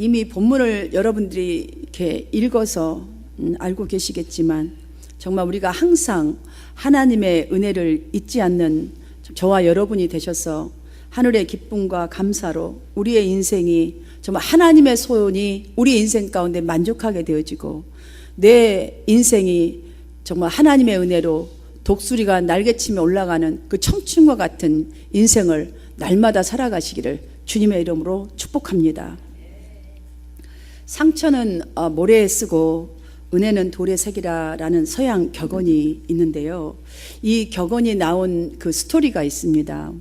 이미 본문을 여러분들이 이렇게 읽어서 알고 계시겠지만 정말 우리가 항상 하나님의 은혜를 잊지 않는 저와 여러분이 되셔서 하늘의 기쁨과 감사로 우리의 인생이 정말 하나님의 손이 우리 인생 가운데 만족하게 되어지고 내 인생이 정말 하나님의 은혜로 독수리가 날개치며 올라가는 그 청춘과 같은 인생을 날마다 살아가시기를 주님의 이름으로 축복합니다. 상처는 모래에 쓰고 은혜는 돌에 새기라라는 서양 격언이 있는데요. 이 격언이 나온 그 스토리가 있습니다.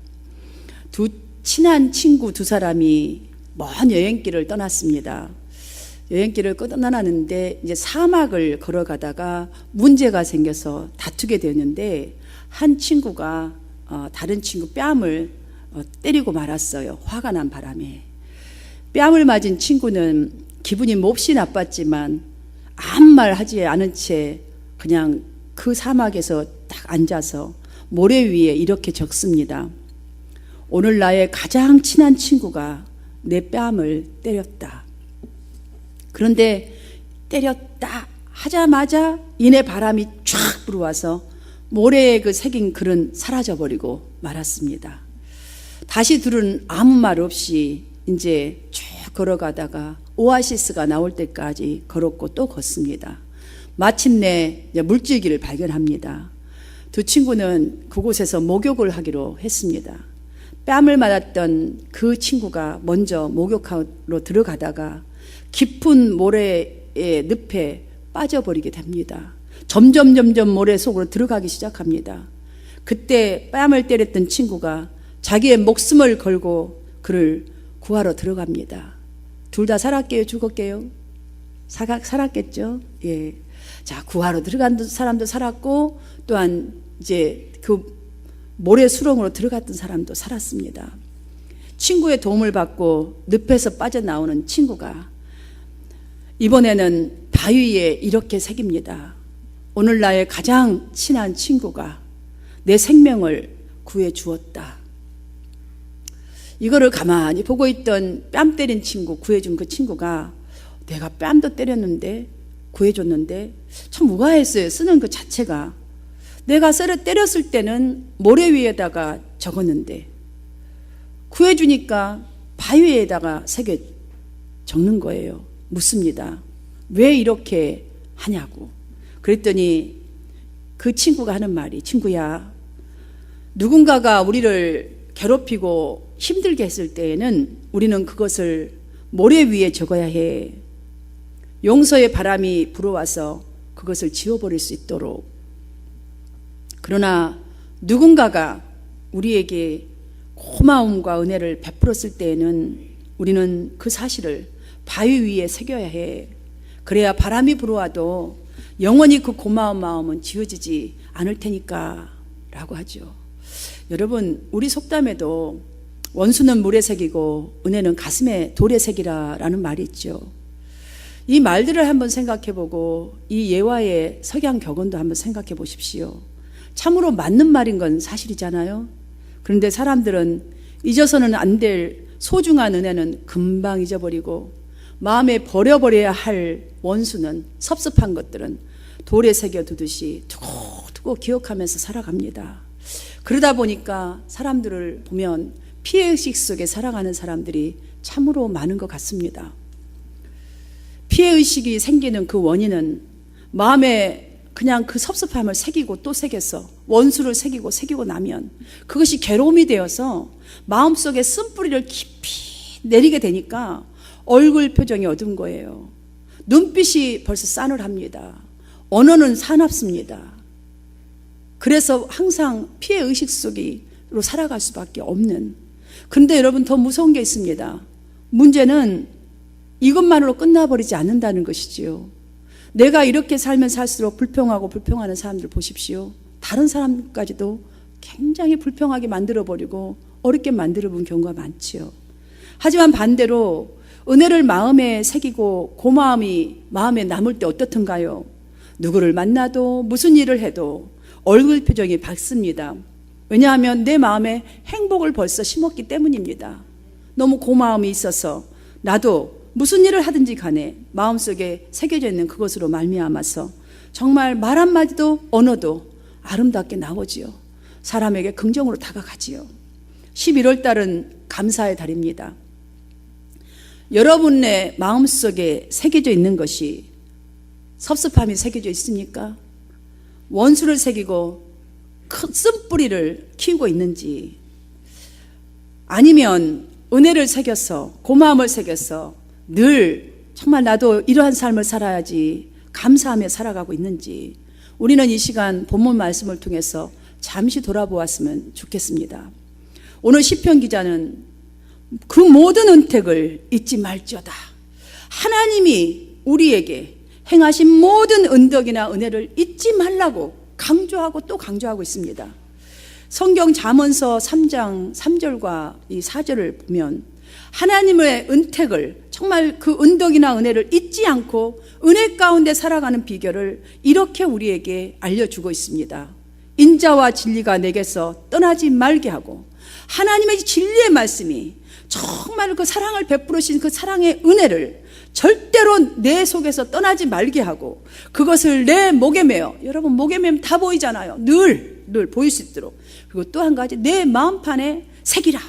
두 친한 친구 두 사람이 먼 여행길을 떠났습니다. 여행길을 떠나는데 이제 사막을 걸어가다가 문제가 생겨서 다투게 되었는데 한 친구가 다른 친구 뺨을 때리고 말았어요. 화가 난 바람에. 뺨을 맞은 친구는 기분이 몹시 나빴지만 아무 말 하지 않은 채 그냥 그 사막에서 딱 앉아서 모래 위에 이렇게 적습니다. 오늘 나의 가장 친한 친구가 내 뺨을 때렸다. 그런데 때렸다 하자마자 이내 바람이 쫙 불어와서 모래에 그 새긴 글은 사라져버리고 말았습니다. 다시 둘은 아무 말 없이 이제 쭉 걸어가다가 오아시스가 나올 때까지 걸었고 또 걷습니다. 마침내 물줄기를 발견합니다. 두 친구는 그곳에서 목욕을 하기로 했습니다. 뺨을 맞았던 그 친구가 먼저 목욕하러 들어가다가 깊은 모래의 늪에 빠져버리게 됩니다. 점점 모래 속으로 들어가기 시작합니다. 그때 뺨을 때렸던 친구가 자기의 목숨을 걸고 그를 구하러 들어갑니다. 둘 다 살았게요? 죽었게요? 살았겠죠? 예. 자, 구하러 들어간 사람도 살았고 또한 이제 그 모래 수렁으로 들어갔던 사람도 살았습니다. 친구의 도움을 받고 늪에서 빠져나오는 친구가 이번에는 바위에 이렇게 새깁니다. 오늘 나의 가장 친한 친구가 내 생명을 구해 주었다. 이거를 가만히 보고 있던 뺨 때린 친구, 구해준 그 친구가 내가 뺨도 때렸는데 구해줬는데 참 우아했어요. 쓰는 그 자체가. 내가 때렸을 때는 모래 위에다가 적었는데 구해주니까 바위에다가 새겨 적는 거예요. 묻습니다. 왜 이렇게 하냐고. 그랬더니 그 친구가 하는 말이, 친구야, 누군가가 우리를 괴롭히고 힘들게 했을 때에는 우리는 그것을 모래 위에 적어야 해. 용서의 바람이 불어와서 그것을 지워버릴 수 있도록. 그러나 누군가가 우리에게 고마움과 은혜를 베풀었을 때에는 우리는 그 사실을 바위 위에 새겨야 해. 그래야 바람이 불어와도 영원히 그 고마운 마음은 지워지지 않을 테니까 라고 하죠. 여러분, 우리 속담에도 원수는 물에 새기고 은혜는 가슴에 돌에 새기라 라는 말이 있죠. 이 말들을 한번 생각해보고 이 예화의 석양 격언도 한번 생각해 보십시오. 참으로 맞는 말인 건 사실이잖아요. 그런데 사람들은 잊어서는 안 될 소중한 은혜는 금방 잊어버리고 마음에 버려버려야 할 원수는, 섭섭한 것들은 돌에 새겨두듯이 두고두고 기억하면서 살아갑니다. 그러다 보니까 사람들을 보면 피해의식 속에 살아가는 사람들이 참으로 많은 것 같습니다. 피해의식이 생기는 그 원인은 마음에 그냥 그 섭섭함을 새기고 또 새겨서 원수를 새기고 나면 그것이 괴로움이 되어서 마음속에 쓴뿌리를 깊이 내리게 되니까 얼굴 표정이 어두운 거예요. 눈빛이 벌써 싸늘합니다. 언어는 사납습니다. 그래서 항상 피해의식 속으로 살아갈 수밖에 없는. 그런데 여러분, 더 무서운 게 있습니다. 문제는 이것만으로 끝나버리지 않는다는 것이지요. 내가 이렇게 살면 살수록 불평하는 사람들 보십시오. 다른 사람까지도 굉장히 불평하게 만들어버리고 어렵게 만들어본 경우가 많지요. 하지만 반대로 은혜를 마음에 새기고 고마움이 마음에 남을 때 어떻든가요? 누구를 만나도 무슨 일을 해도 얼굴 표정이 밝습니다. 왜냐하면 내 마음에 행복을 벌써 심었기 때문입니다. 너무 고마움이 있어서 나도 무슨 일을 하든지 간에 마음속에 새겨져 있는 그것으로 말미암아서 정말 말 한마디도 언어도 아름답게 나오지요. 사람에게 긍정으로 다가가지요. 11월 달은 감사의 달입니다. 여러분의 마음속에 새겨져 있는 것이 섭섭함이 새겨져 있습니까? 원수를 새기고 큰 쓴뿌리를 키우고 있는지, 아니면 은혜를 새겨서 고마움을 새겨서 늘 정말 나도 이러한 삶을 살아야지 감사하며 살아가고 있는지, 우리는 이 시간 본문 말씀을 통해서 잠시 돌아보았으면 좋겠습니다. 오늘 시편 기자는 그 모든 은택을 잊지 말지어다. 하나님이 우리에게 행하신 모든 은덕이나 은혜를 잊지 말라고 강조하고 또 강조하고 있습니다. 성경 잠언서 3장 3절과 이 4절을 보면 하나님의 은택을, 정말 그 은덕이나 은혜를 잊지 않고 은혜 가운데 살아가는 비결을 이렇게 우리에게 알려주고 있습니다. 인자와 진리가 내게서 떠나지 말게 하고, 하나님의 진리의 말씀이 정말 그 사랑을 베푸신 그 사랑의 은혜를 절대로 내 속에서 떠나지 말게 하고, 그것을 내 목에 매어, 여러분 목에 매면 다 보이잖아요. 늘 보일 수 있도록. 그리고 또 한 가지, 내 마음판에 새기라.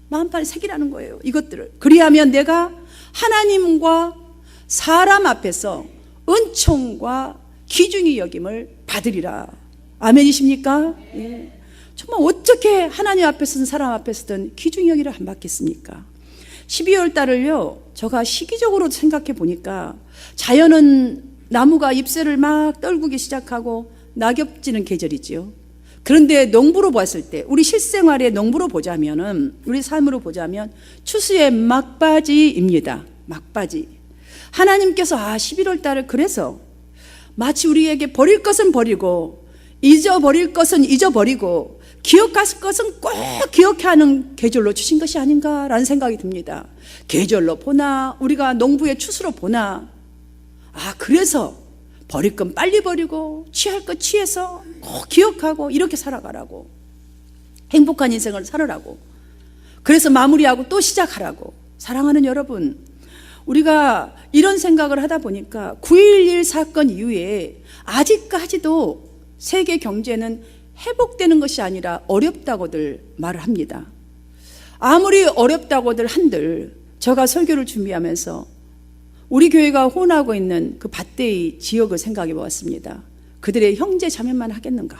마음판에 새기라는 거예요. 이것들을. 그리하면 내가 하나님과 사람 앞에서 은총과 귀중히 여김을 받으리라. 아멘이십니까? 예. 정말 어떻게 하나님 앞에서든 사람 앞에서든 귀중히 여기를 안 받겠습니까? 12월 달을요, 제가 시기적으로 생각해 보니까 자연은 나무가 잎새를 막 떨구기 시작하고 낙엽 지는 계절이지요. 그런데 농부로 봤을 때, 우리 실생활의 농부로 보자면은, 우리 삶으로 보자면 추수의 막바지입니다. 막바지. 하나님께서 11월 달을 그래서 마치 우리에게 버릴 것은 버리고 잊어버릴 것은 잊어버리고 기억할 것은 꼭 기억해야 하는 계절로 주신 것이 아닌가라는 생각이 듭니다. 계절로 보나, 우리가 농부의 추수로 보나, 그래서 버릴 건 빨리 버리고 취할 것 취해서 꼭 기억하고 이렇게 살아가라고, 행복한 인생을 살으라고, 그래서 마무리하고 또 시작하라고. 사랑하는 여러분, 우리가 이런 생각을 하다 보니까 9.11 사건 이후에 아직까지도 세계 경제는 회복되는 것이 아니라 어렵다고들 말을 합니다. 아무리 어렵다고들 한들, 제가 설교를 준비하면서 우리 교회가 호언하고 있는 그 밧데이 지역을 생각해 보았습니다. 그들의 형제 자매만 하겠는가?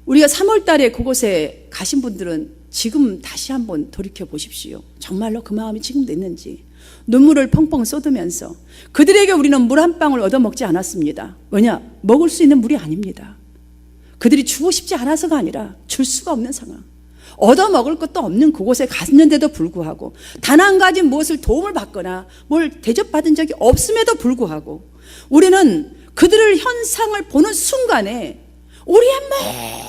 우리가 3월 달에 그곳에 가신 분들은 지금 다시 한번 돌이켜 보십시오. 정말로 그 마음이 지금도 있는지. 눈물을 펑펑 쏟으면서, 그들에게 우리는 물 한 방울 얻어먹지 않았습니다. 왜냐? 먹을 수 있는 물이 아닙니다. 그들이 주고 싶지 않아서가 아니라 줄 수가 없는 상황, 얻어먹을 것도 없는 그곳에 갔는데도 불구하고, 단 한 가지 무엇을 도움을 받거나 뭘 대접받은 적이 없음에도 불구하고, 우리는 그들을 현상을 보는 순간에 우리의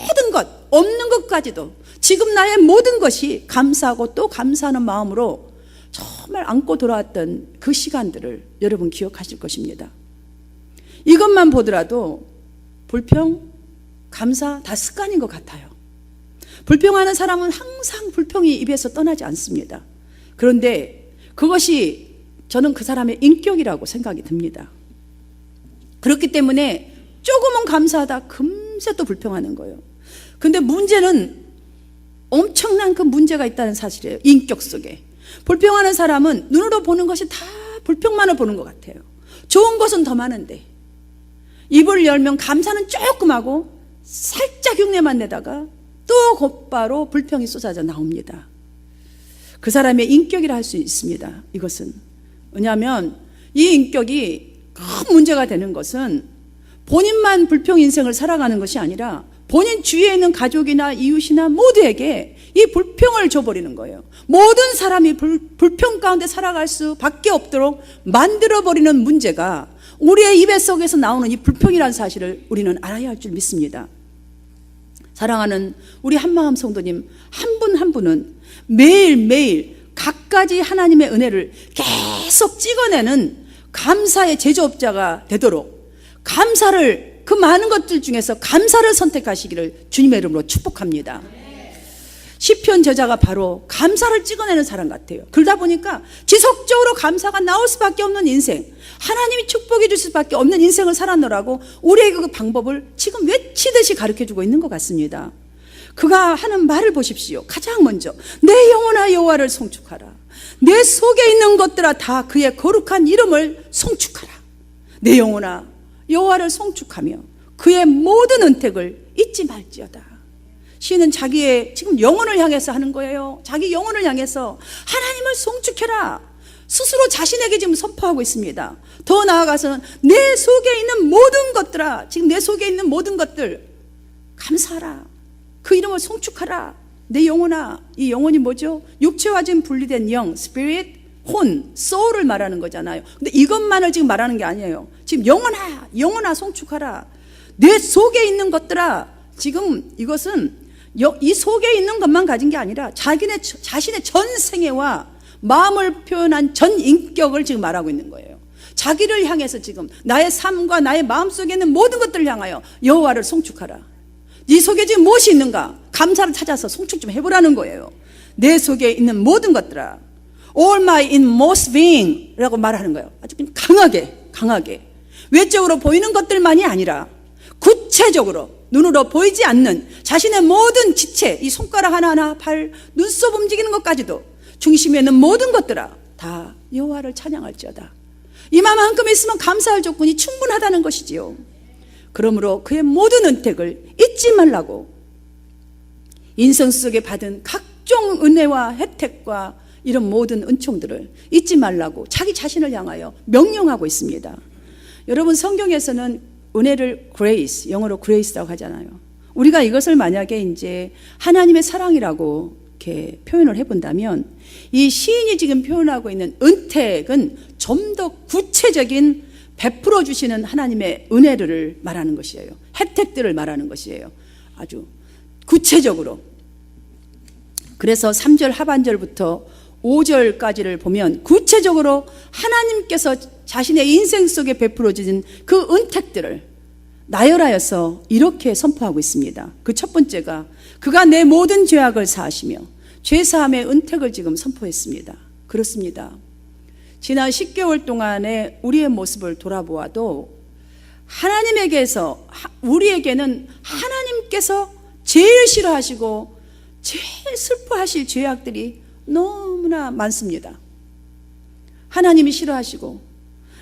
모든 것, 없는 것까지도, 지금 나의 모든 것이 감사하고 또 감사하는 마음으로 정말 안고 돌아왔던 그 시간들을 여러분 기억하실 것입니다. 이것만 보더라도 불평, 감사 다 습관인 것 같아요. 불평하는 사람은 항상 불평이 입에서 떠나지 않습니다. 그런데 그것이 저는 그 사람의 인격이라고 생각이 듭니다. 그렇기 때문에 조금은 감사하다 금세 또 불평하는 거예요. 근데 문제는 엄청난 그 문제가 있다는 사실이에요. 인격 속에. 불평하는 사람은 눈으로 보는 것이 다 불평만을 보는 것 같아요. 좋은 것은 더 많은데 입을 열면 감사는 조금 하고 살짝 흉내만 내다가 또 곧바로 불평이 쏟아져 나옵니다. 그 사람의 인격이라 할 수 있습니다. 이것은 왜냐하면 이 인격이 큰 문제가 되는 것은 본인만 불평 인생을 살아가는 것이 아니라 본인 주위에 있는 가족이나 이웃이나 모두에게 이 불평을 줘버리는 거예요. 모든 사람이 불평 가운데 살아갈 수밖에 없도록 만들어버리는 문제가 우리의 입에 속에서 나오는 이 불평이라는 사실을 우리는 알아야 할 줄 믿습니다. 사랑하는 우리 한마음 성도님 한 분 한 분은 매일매일 갖가지 하나님의 은혜를 계속 찍어내는 감사의 제조업자가 되도록, 감사를, 그 많은 것들 중에서 감사를 선택하시기를 주님의 이름으로 축복합니다. 시편 저자가 바로 감사를 찍어내는 사람 같아요. 그러다 보니까 지속적으로 감사가 나올 수밖에 없는 인생, 하나님이 축복해 주실 수밖에 없는 인생을 살아노라고 우리에게 그 방법을 지금 외치듯이 가르쳐주고 있는 것 같습니다. 그가 하는 말을 보십시오. 가장 먼저 내 영혼아 여호와를 송축하라. 내 속에 있는 것들아 다 그의 거룩한 이름을 송축하라. 내 영혼아 여호와를 송축하며 그의 모든 은택을 잊지 말지어다. 시인은 자기의 지금 영혼을 향해서 하는 거예요. 자기 영혼을 향해서 하나님을 송축해라. 스스로 자신에게 지금 선포하고 있습니다. 더 나아가서는 내 속에 있는 모든 것들아, 지금 내 속에 있는 모든 것들 감사하라. 그 이름을 송축하라. 내 영혼아. 이 영혼이 뭐죠? 육체와 지금 분리된 영, spirit, 혼, soul을 말하는 거잖아요. 근데 이것만을 지금 말하는 게 아니에요. 지금 영혼아, 영혼아 송축하라. 내 속에 있는 것들아. 지금 이것은 이 속에 있는 것만 가진 게 아니라 자신의 전 생애와 마음을 표현한 전 인격을 지금 말하고 있는 거예요. 자기를 향해서 지금 나의 삶과 나의 마음 속에 있는 모든 것들을 향하여 여호와를 송축하라. 네 속에 지금 무엇이 있는가? 감사를 찾아서 송축 좀 해보라는 거예요. 내 속에 있는 모든 것들아, all my inmost being 라고 말하는 거예요. 아주 강하게 외적으로 보이는 것들만이 아니라 구체적으로 눈으로 보이지 않는 자신의 모든 지체, 이 손가락 하나하나, 발, 눈썹 움직이는 것까지도 중심에 있는 모든 것들아 다 여호와를 찬양할지어다. 이만큼 있으면 감사할 조건이 충분하다는 것이지요. 그러므로 그의 모든 은택을 잊지 말라고, 인생 속에 받은 각종 은혜와 혜택과 이런 모든 은총들을 잊지 말라고 자기 자신을 향하여 명령하고 있습니다. 여러분, 성경에서는 은혜를 grace, 영어로 grace라고 하잖아요. 우리가 이것을 만약에 이제 하나님의 사랑이라고 이렇게 표현을 해본다면, 이 시인이 지금 표현하고 있는 은택은 좀 더 구체적인 베풀어 주시는 하나님의 은혜를 말하는 것이에요. 혜택들을 말하는 것이에요. 아주 구체적으로. 그래서 3절 하반절부터 5절까지를 보면 구체적으로 하나님께서 자신의 인생 속에 베풀어 주신 그 은택들을 나열하여서 이렇게 선포하고 있습니다. 그 첫 번째가 그가 내 모든 죄악을 사하시며 죄사함의 은택을 지금 선포했습니다. 그렇습니다. 지난 10개월 동안의 우리의 모습을 돌아보아도 하나님에게서, 우리에게는 하나님께서 제일 싫어하시고 제일 슬퍼하실 죄악들이 너무나 많습니다. 하나님이 싫어하시고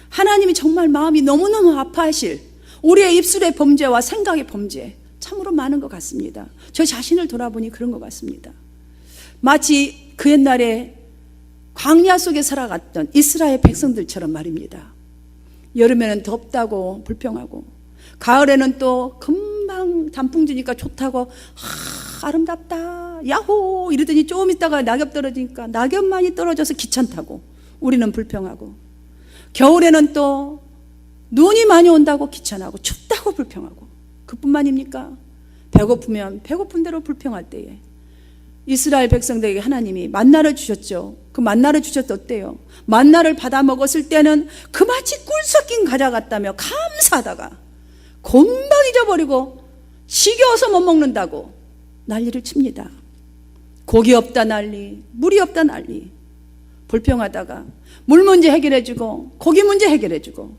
하나님이 정말 마음이 너무너무 아파하실 우리의 입술의 범죄와 생각의 범죄 참으로 많은 것 같습니다. 저 자신을 돌아보니 그런 것 같습니다. 마치 그 옛날에 광야 속에 살아갔던 이스라엘 백성들처럼 말입니다. 여름에는 덥다고 불평하고, 가을에는 또 금방 단풍 지니까 좋다고 아름답다 야호 이러더니 조금 있다가 낙엽 떨어지니까 낙엽만이 떨어져서 귀찮다고 우리는 불평하고, 겨울에는 또 눈이 많이 온다고 귀찮아하고 춥다고 불평하고, 그뿐만입니까? 배고프면 배고픈 대로 불평할 때에 이스라엘 백성들에게 하나님이 만나를 주셨죠. 그 만나를 주셨을 때 어때요? 만나를 받아 먹었을 때는 그 마치 꿀 섞인 과자 같다며 감사하다가 금방 잊어버리고 지겨워서 못 먹는다고 난리를 칩니다. 고기 없다 난리, 물이 없다 난리. 불평하다가 물 문제 해결해주고 고기 문제 해결해주고.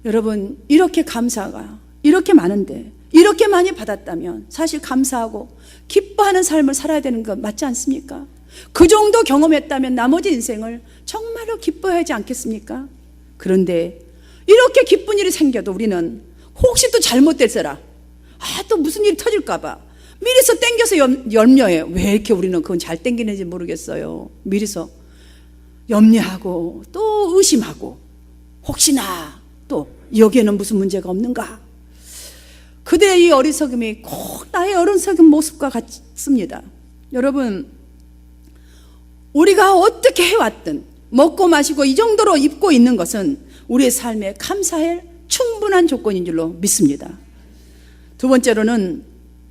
여러분, 이렇게 감사가 이렇게 많은데, 이렇게 많이 받았다면 사실 감사하고 기뻐하는 삶을 살아야 되는 것 맞지 않습니까? 그 정도 경험했다면 나머지 인생을 정말로 기뻐하지 않겠습니까? 그런데 이렇게 기쁜 일이 생겨도 우리는 혹시 또 잘못됐어라, 또 무슨 일이 터질까봐 미리서 땡겨서 염려해요. 왜 이렇게 우리는 그건 잘 땡기는지 모르겠어요. 미리서 염려하고 또 의심하고, 혹시나 또 여기에는 무슨 문제가 없는가. 그대의 이 어리석음이 꼭 나의 어리석은 모습과 같습니다. 여러분, 우리가 어떻게 해왔든 먹고 마시고 이 정도로 입고 있는 것은 우리의 삶에 감사할 충분한 조건인 줄로 믿습니다. 두 번째로는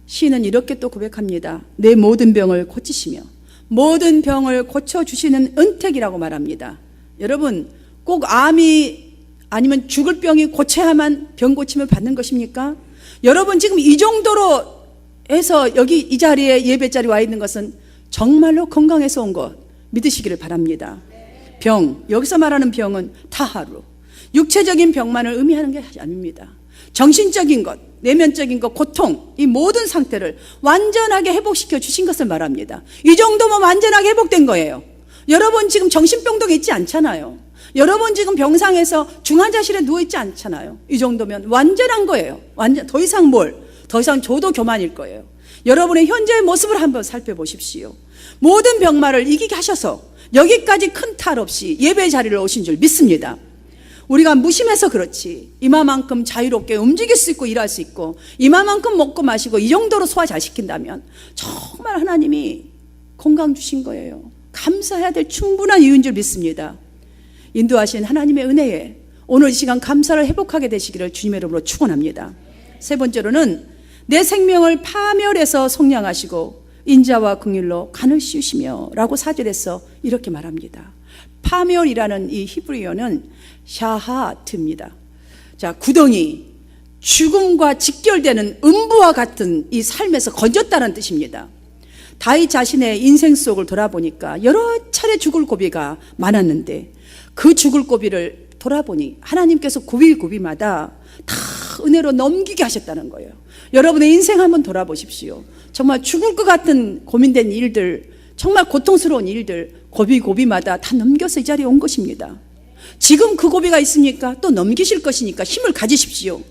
시인은 이렇게 또 고백합니다. 내 모든 병을 고치시며 모든 병을 고쳐주시는 은택이라고 말합니다. 여러분, 꼭 암이 아니면 죽을 병이 고쳐야만 병 고침을 받는 것입니까? 여러분, 지금 이 정도로 해서 여기 이 자리에 예배 자리에 와 있는 것은 정말로 건강해서 온 것 믿으시기를 바랍니다. 병, 여기서 말하는 병은 타하루, 육체적인 병만을 의미하는 게 아닙니다. 정신적인 것, 내면적인 것, 고통, 이 모든 상태를 완전하게 회복시켜 주신 것을 말합니다. 이 정도면 완전하게 회복된 거예요. 여러분 지금 정신병동에 있지 않잖아요. 여러분 지금 병상에서 중환자실에 누워있지 않잖아요. 이 정도면 완전한 거예요. 더 이상 더 이상 저도 교만일 거예요. 여러분의 현재의 모습을 한번 살펴보십시오. 모든 병마를 이기게 하셔서 여기까지 큰 탈 없이 예배 자리를 오신 줄 믿습니다. 우리가 무심해서 그렇지 이마만큼 자유롭게 움직일 수 있고 일할 수 있고 이마만큼 먹고 마시고 이 정도로 소화 잘 시킨다면 정말 하나님이 건강 주신 거예요. 감사해야 될 충분한 이유인 줄 믿습니다. 인도하신 하나님의 은혜에 오늘 이 시간 감사를 회복하게 되시기를 주님의 이름으로 축원합니다. 세 번째로는 내 생명을 파멸해서 속량하시고 인자와 긍휼로 간을 씌우시며 라고 4절에서 이렇게 말합니다. 파멸이라는 이 히브리어는 샤하트입니다. 자, 구덩이, 죽음과 직결되는 음부와 같은 이 삶에서 건졌다는 뜻입니다. 다윗 자신의 인생 속을 돌아보니까 여러 차례 죽을 고비가 많았는데 그 죽을 고비를 돌아보니 하나님께서 고비마다 다 은혜로 넘기게 하셨다는 거예요. 여러분의 인생 한번 돌아보십시오. 정말 죽을 것 같은 고민된 일들, 정말 고통스러운 일들 고비마다 다 넘겨서 이 자리에 온 것입니다. 지금 그 고비가 있으니까 또 넘기실 것이니까 힘을 가지십시오.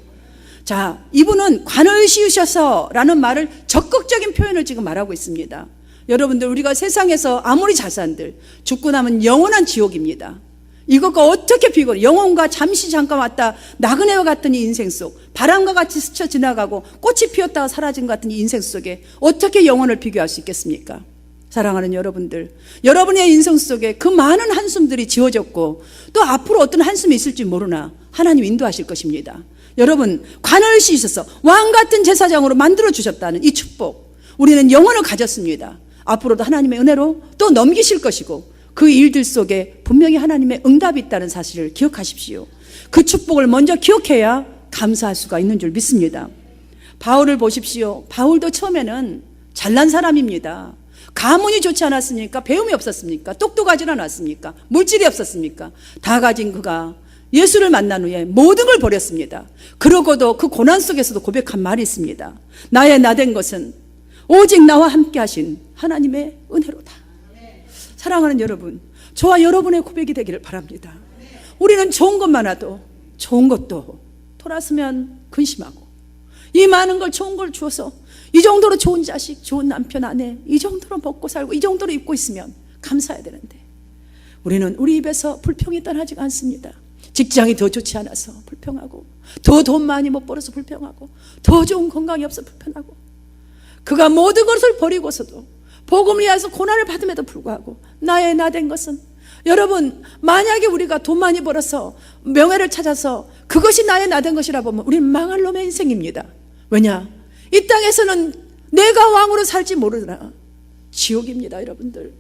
자, 이분은 관을 씌우셔서 라는 말을 적극적인 표현을 지금 말하고 있습니다. 여러분들, 우리가 세상에서 아무리 잘 산들 죽고 나면 영원한 지옥입니다. 이것과 어떻게 비교, 영혼과 잠시 잠깐 왔다 나그네와 같은 이 인생 속, 바람과 같이 스쳐 지나가고 꽃이 피었다가 사라진 것 같은 이 인생 속에 어떻게 영혼을 비교할 수 있겠습니까? 사랑하는 여러분들, 여러분의 인생 속에 그 많은 한숨들이 지워졌고 또 앞으로 어떤 한숨이 있을지 모르나 하나님 인도하실 것입니다. 여러분, 관을 씌우셔서 왕같은 제사장으로 만들어주셨다는 이 축복, 우리는 영혼을 가졌습니다. 앞으로도 하나님의 은혜로 또 넘기실 것이고 그 일들 속에 분명히 하나님의 응답이 있다는 사실을 기억하십시오. 그 축복을 먼저 기억해야 감사할 수가 있는 줄 믿습니다. 바울을 보십시오. 바울도 처음에는 잘난 사람입니다. 가문이 좋지 않았습니까? 배움이 없었습니까? 똑똑하지 않았습니까? 물질이 없었습니까? 다 가진 그가 예수를 만난 후에 모든 걸 버렸습니다. 그러고도 그 고난 속에서도 고백한 말이 있습니다. 나의 나된 것은 오직 나와 함께 하신 하나님의 은혜로다. 사랑하는 여러분, 저와 여러분의 고백이 되기를 바랍니다. 우리는 좋은 것만 와도 좋은 것도 돌아서면 근심하고 이 많은 걸 좋은 걸 주어서 이 정도로 좋은 자식, 좋은 남편, 아내, 이 정도로 먹고 살고 이 정도로 입고 있으면 감사해야 되는데 우리는 우리 입에서 불평이 떠나지가 않습니다. 직장이 더 좋지 않아서 불평하고 더 돈 많이 못 벌어서 불평하고 더 좋은 건강이 없어 불평하고 그가 모든 것을 버리고서도 복음을 위해서 고난을 받음에도 불구하고 나의 나된 것은, 여러분, 만약에 우리가 돈 많이 벌어서 명예를 찾아서 그것이 나의 나된 것이라 보면 우리는 망할 놈의 인생입니다. 왜냐? 이 땅에서는 내가 왕으로 살지 모르나 지옥입니다. 여러분들,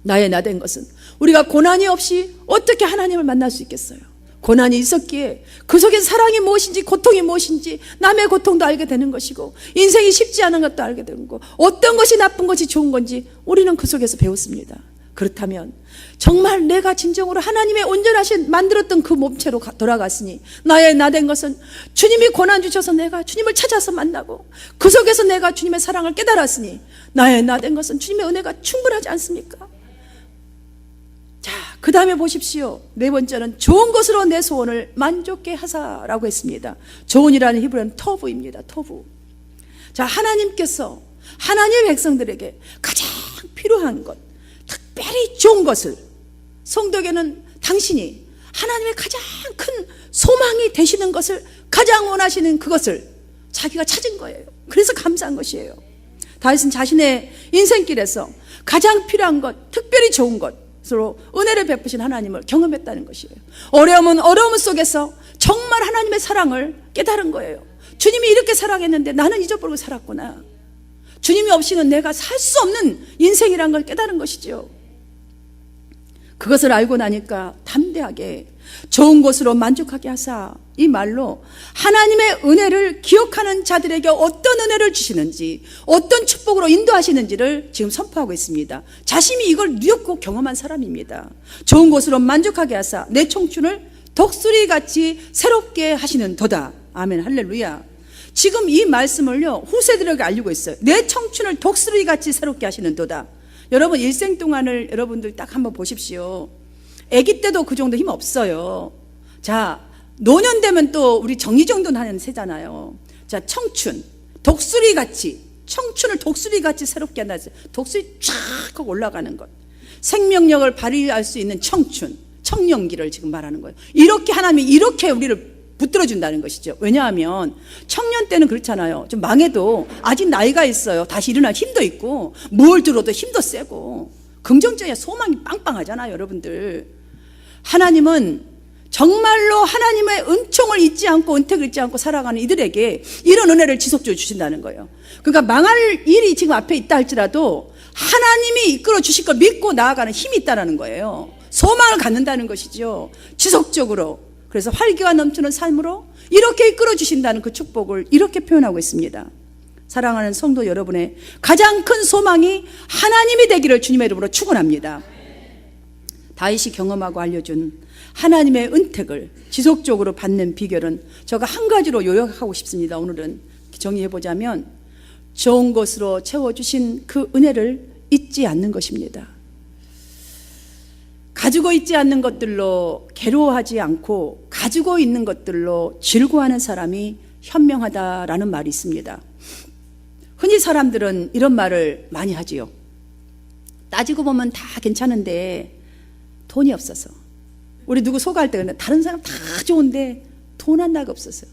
나의 나된 것은 우리가 고난이 없이 어떻게 하나님을 만날 수 있겠어요? 고난이 있었기에 그 속에서 사랑이 무엇인지 고통이 무엇인지 남의 고통도 알게 되는 것이고 인생이 쉽지 않은 것도 알게 되는 거고 어떤 것이 나쁜 것이 좋은 건지 우리는 그 속에서 배웠습니다. 그렇다면 정말 내가 진정으로 하나님의 온전하신 만들었던 그 몸체로 돌아갔으니 나의 나된 것은 주님이 고난 주셔서 내가 주님을 찾아서 만나고 그 속에서 내가 주님의 사랑을 깨달았으니 나의 나된 것은 주님의 은혜가 충분하지 않습니까? 자, 그 다음에 보십시오. 네 번째는 좋은 것으로 내 소원을 만족케 하사라고 했습니다. 좋은이라는 히브리어는 토부입니다. 토부. 자, 하나님께서 하나님의 백성들에게 가장 필요한 것, 특별히 좋은 것을, 성도에게는 당신이 하나님의 가장 큰 소망이 되시는 것을, 가장 원하시는 그것을 자기가 찾은 거예요. 그래서 감사한 것이에요. 다윗은 자신의 인생길에서 가장 필요한 것, 특별히 좋은 것 서로 은혜를 베푸신 하나님을 경험했다는 것이에요. 어려움 속에서 정말 하나님의 사랑을 깨달은 거예요. 주님이 이렇게 사랑했는데 나는 잊어버리고 살았구나. 주님이 없이는 내가 살 수 없는 인생이란 걸 깨달은 것이죠. 그것을 알고 나니까 담대하게 좋은 것으로 만족하게 하사, 이 말로 하나님의 은혜를 기억하는 자들에게 어떤 은혜를 주시는지, 어떤 축복으로 인도하시는지를 지금 선포하고 있습니다. 자신이 이걸 누렸고 경험한 사람입니다. 좋은 것으로 만족하게 하사 내 청춘을 독수리같이 새롭게 하시는 도다. 아멘, 할렐루야. 지금 이 말씀을요, 후세들에게 알리고 있어요. 내 청춘을 독수리같이 새롭게 하시는 도다. 여러분, 일생 동안을 여러분들 딱 한번 보십시오. 아기 때도 그 정도 힘 없어요. 자, 노년 되면 또 우리 정리정돈 하는 세잖아요. 자, 청춘, 독수리같이, 청춘을 독수리같이 새롭게 한다. 독수리 쫙 하고 올라가는 것. 생명력을 발휘할 수 있는 청춘, 청년기를 지금 말하는 거예요. 이렇게 하나님이 이렇게 우리를 붙들어준다는 것이죠. 왜냐하면 청년 때는 그렇잖아요. 좀 망해도 아직 나이가 있어요. 다시 일어날 힘도 있고, 뭘 들어도 힘도 세고, 긍정적인 소망이 빵빵하잖아요, 여러분들. 하나님은 정말로 하나님의 은총을 잊지 않고 은택을 잊지 않고 살아가는 이들에게 이런 은혜를 지속적으로 주신다는 거예요. 그러니까 망할 일이 지금 앞에 있다 할지라도 하나님이 이끌어 주실 걸 믿고 나아가는 힘이 있다는 거예요. 소망을 갖는다는 것이죠. 지속적으로. 그래서 활기가 넘치는 삶으로 이렇게 이끌어 주신다는 그 축복을 이렇게 표현하고 있습니다. 사랑하는 성도 여러분의 가장 큰 소망이 하나님이 되기를 주님의 이름으로 축원합니다. 다윗이 경험하고 알려준 하나님의 은택을 지속적으로 받는 비결은 제가 한 가지로 요약하고 싶습니다. 오늘은 정리해보자면 좋은 것으로 채워주신 그 은혜를 잊지 않는 것입니다. 가지고 있지 않는 것들로 괴로워하지 않고 가지고 있는 것들로 즐거워하는 사람이 현명하다라는 말이 있습니다. 흔히 사람들은 이런 말을 많이 하지요. 따지고 보면 다 괜찮은데 돈이 없어서. 우리 누구 소개할 때 다른 사람 다 좋은데 돈 하나가 없어서.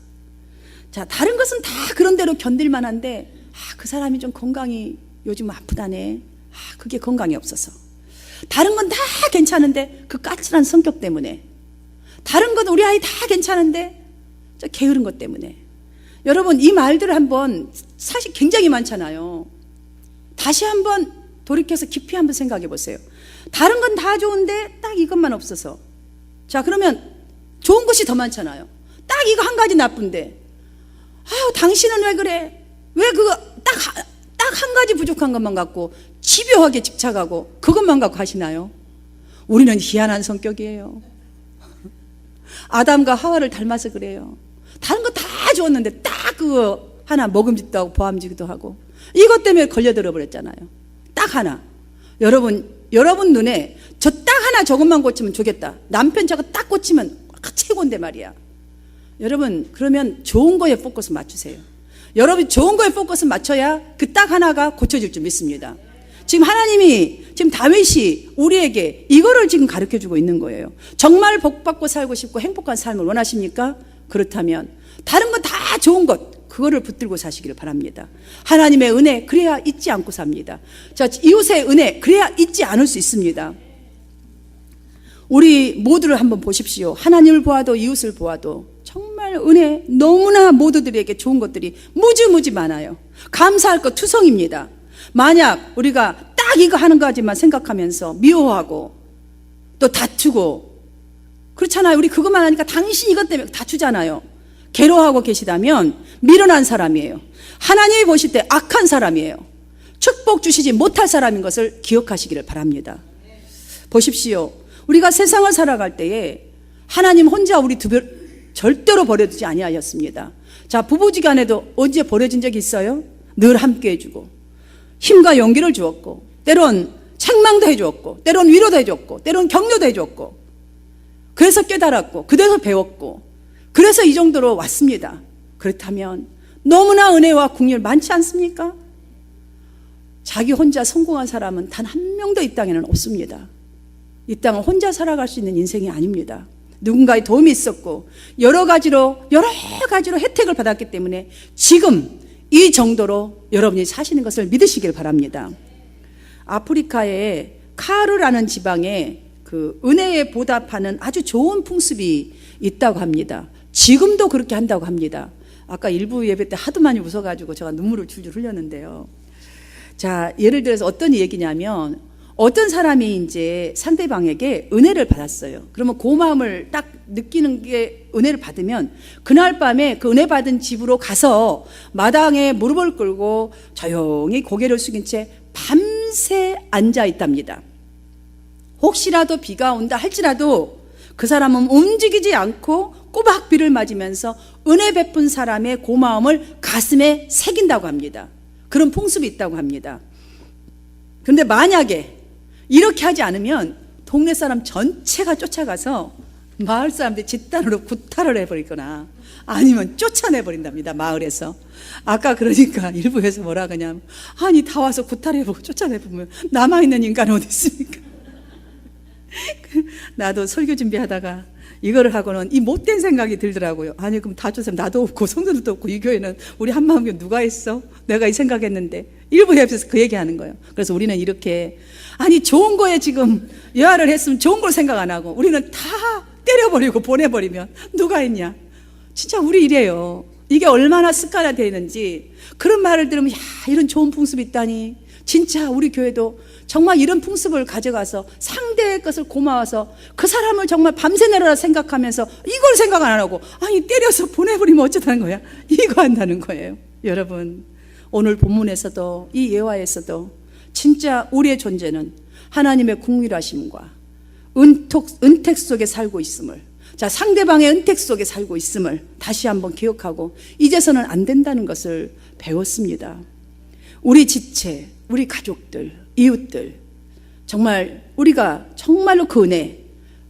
자, 다른 것은 다 그런 대로 견딜 만한데 그 사람이 좀 건강이 요즘 아프다네. 그게 건강이 없어서. 다른 건 다 괜찮은데 그 까칠한 성격 때문에. 다른 건 우리 아이 다 괜찮은데 저 게으른 것 때문에. 여러분, 이 말들을 한번 사실 굉장히 많잖아요. 다시 한번 돌이켜서 깊이 한번 생각해 보세요. 다른 건 다 좋은데 딱 이것만 없어서. 자, 그러면 좋은 것이 더 많잖아요. 딱 이거 한 가지 나쁜데 당신은 왜 그래? 왜 그거 딱 한 가지 부족한 것만 갖고 집요하게 집착하고 그것만 갖고 하시나요? 우리는 희한한 성격이에요. 아담과 하와를 닮아서 그래요. 다른 거 다 좋았는데 딱 그거 하나 먹음직도 하고 보암직도 하고 이것 때문에 걸려들어 버렸잖아요. 딱 하나. 여러분 눈에 저 딱 하나 저것만 고치면 좋겠다. 남편 저거 딱 고치면 최고인데 말이야. 여러분, 그러면 좋은 거에 포커스 맞추세요. 여러분, 좋은 거에 포커스 맞춰야 그 딱 하나가 고쳐질 줄 믿습니다. 지금 하나님이, 지금 다윗이 우리에게 이거를 지금 가르쳐주고 있는 거예요. 정말 복받고 살고 싶고 행복한 삶을 원하십니까? 그렇다면 다른 건 다 좋은 것, 그거를 붙들고 사시기를 바랍니다. 하나님의 은혜, 그래야 잊지 않고 삽니다. 자, 이웃의 은혜, 그래야 잊지 않을 수 있습니다. 우리 모두를 한번 보십시오. 하나님을 보아도 이웃을 보아도 정말 은혜, 너무나 모두들에게 좋은 것들이 무지무지 많아요. 감사할 것 투성입니다. 만약 우리가 딱 이거 하는 가지만 생각하면서 미워하고 또 다투고 그렇잖아요. 우리 그것만 하니까 당신 이것 때문에 다투잖아요. 괴로워하고 계시다면 미련한 사람이에요. 하나님이 보실 때 악한 사람이에요. 축복 주시지 못할 사람인 것을 기억하시기를 바랍니다. 보십시오. 우리가 세상을 살아갈 때에 하나님 혼자 우리 절대로 버려두지 아니하였습니다. 자, 부부지간에도 언제 버려진 적이 있어요? 늘 함께 해주고 힘과 용기를 주었고 때론 책망도 해주었고 때론 위로도 해줬고 때론 격려도 해줬고 그래서 깨달았고 그래서 배웠고 그래서 이 정도로 왔습니다. 그렇다면 너무나 은혜와 긍휼 많지 않습니까? 자기 혼자 성공한 사람은 단 한 명도 이 땅에는 없습니다. 이 땅은 혼자 살아갈 수 있는 인생이 아닙니다. 누군가의 도움이 있었고 여러 가지로 혜택을 받았기 때문에 지금 이 정도로 여러분이 사시는 것을 믿으시길 바랍니다. 아프리카의 카르라는 지방에 그 은혜에 보답하는 아주 좋은 풍습이 있다고 합니다. 지금도 그렇게 한다고 합니다. 아까 일부 예배 때 하도 많이 웃어가지고 제가 눈물을 줄줄 흘렸는데요. 자, 예를 들어서 어떤 얘기냐면 어떤 사람이 이제 상대방에게 은혜를 받았어요. 그러면 고마움을 딱 느끼는 게 은혜를 받으면 그날 밤에 그 은혜 받은 집으로 가서 마당에 무릎을 꿇고 조용히 고개를 숙인 채 밤새 앉아 있답니다. 혹시라도 비가 온다 할지라도 그 사람은 움직이지 않고 꼬박 비를 맞으면서 은혜 베푼 사람의 고마움을 가슴에 새긴다고 합니다. 그런 풍습이 있다고 합니다. 그런데 만약에 이렇게 하지 않으면 동네 사람 전체가 쫓아가서 마을 사람들이 집단으로 구타를 해버리거나 아니면 쫓아내버린답니다. 마을에서. 아까 그러니까 일부에서 뭐라 그러냐면 아니 다 와서 구타를 해보고 쫓아내보면 남아있는 인간은 어디 있습니까? 나도 설교 준비하다가 이거를 하고는 이 못된 생각이 들더라고요. 아니 그럼 다 쫓으면 나도 없고 성도들도 없고 이 교회는 우리 한마음교회 누가 있어? 내가 이 생각했는데 일부 협에서 그 얘기하는 거예요. 그래서 우리는 이렇게 아니 좋은 거에 지금 예화를 했으면 좋은 걸 생각 안 하고 우리는 다 때려버리고 보내버리면 누가 있냐? 진짜 우리 이래요. 이게 얼마나 습관화되어 있는지 그런 말을 들으면 야 이런 좋은 풍습이 있다니 진짜 우리 교회도 정말 이런 풍습을 가져가서 상대의 것을 고마워서 그 사람을 정말 밤새내라 생각하면서 이걸 생각 안 하고 아니 때려서 보내버리면 어쩌다는 거야? 이거 한다는 거예요. 여러분 오늘 본문에서도 이 예화에서도 진짜 우리의 존재는 하나님의 궁휼하심과 은택 속에 살고 있음을 자 상대방의 은택 속에 살고 있음을 다시 한번 기억하고 이제서는 안 된다는 것을 배웠습니다. 우리 지체, 우리 가족들, 이웃들 정말 우리가 정말로 그 은혜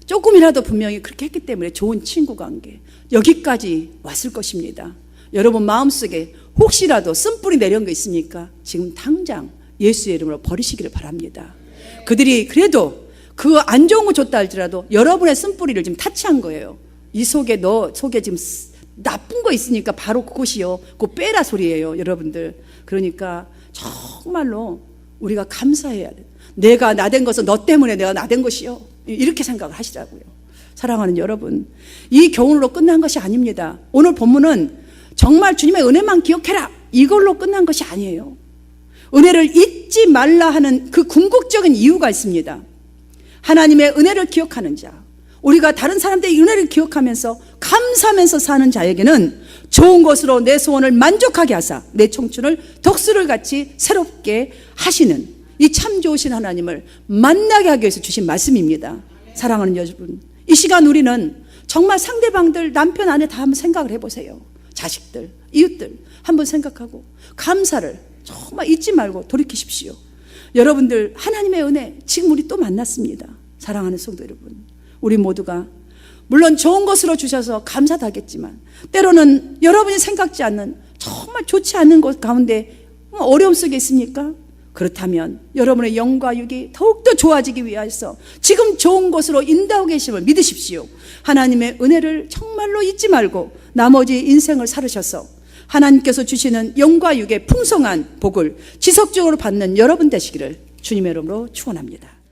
조금이라도 분명히 그렇게 했기 때문에 좋은 친구 관계 여기까지 왔을 것입니다. 여러분 마음속에 혹시라도 쓴뿌리 내려온 거 있습니까? 지금 당장 예수의 이름으로 버리시기를 바랍니다. 그들이 그래도 그 안 좋은 거 줬다 할지라도 여러분의 쓴뿌리를 지금 타치한 거예요. 이 속에 너 속에 지금 나쁜 거 있으니까 바로 그것이요. 그거 빼라 소리예요, 여러분들. 그러니까 정말로 우리가 감사해야 돼. 내가 나된 것은 너 때문에 내가 나된 것이요. 이렇게 생각을 하시라고요. 사랑하는 여러분, 이 교훈으로 끝난 것이 아닙니다. 오늘 본문은 정말 주님의 은혜만 기억해라 이걸로 끝난 것이 아니에요. 은혜를 잊지 말라 하는 그 궁극적인 이유가 있습니다. 하나님의 은혜를 기억하는 자, 우리가 다른 사람들의 은혜를 기억하면서 감사하면서 사는 자에게는 좋은 것으로 내 소원을 만족하게 하사 내 청춘을 덕수를 같이 새롭게 하시는 이 참 좋으신 하나님을 만나게 하기 위해서 주신 말씀입니다. 사랑하는 여러분, 이 시간 우리는 정말 상대방들 남편 아내 다 한번 생각을 해보세요. 자식들, 이웃들 한번 생각하고 감사를 정말 잊지 말고 돌이키십시오. 여러분들 하나님의 은혜 지금 우리 또 만났습니다. 사랑하는 성도 여러분, 우리 모두가 물론 좋은 것으로 주셔서 감사도 하겠지만 때로는 여러분이 생각지 않는 정말 좋지 않은 것 가운데 어려움 속에 있습니까? 그렇다면 여러분의 영과 육이 더욱더 좋아지기 위해서 지금 좋은 것으로 인도하고 계심을 믿으십시오. 하나님의 은혜를 정말로 잊지 말고 나머지 인생을 살으셔서 하나님께서 주시는 영과 육의 풍성한 복을 지속적으로 받는 여러분 되시기를 주님의 이름으로 축원합니다.